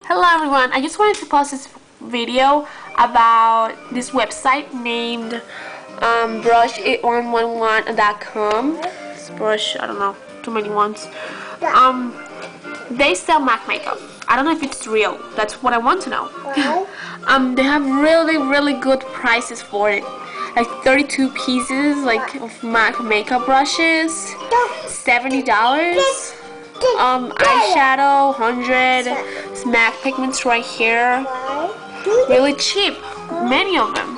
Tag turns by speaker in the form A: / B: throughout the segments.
A: Hello everyone, I just wanted to post this video about this website named brush8111.com. It's brush, I don't know, too many ones. They sell MAC makeup. I don't know if it's real. That's what I want to know. They have really good prices for it. Like 32 pieces of MAC makeup brushes, $70. Eyeshadow, 100. MAC pigments right here. Really cheap. Many of them.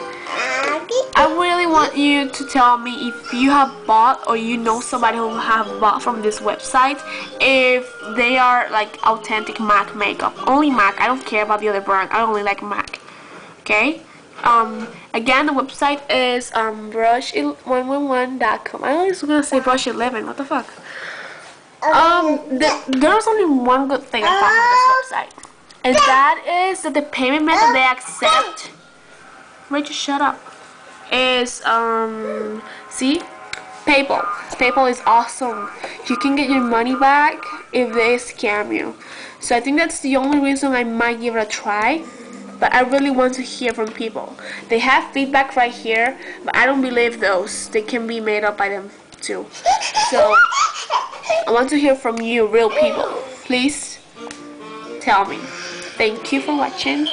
A: I really want you to tell me if you have bought or you know somebody who have bought from this website, if they are like authentic MAC makeup. Only MAC. I don't care about the other brand. I only like MAC. Okay? Again, the website is brush111.com. I was gonna say brush 11. What the fuck? There's only one good thing I found on this website, and that is that the payment method they accept. Rachel, shut up. Is see, PayPal. PayPal is awesome. You can get your money back if they scam you. So I think that's the only reason I might give it a try. But I really want to hear from people. They have feedback right here, but I don't believe those. They can be made up by them too. So I want to hear from you, real people. Please tell me. Thank you for watching.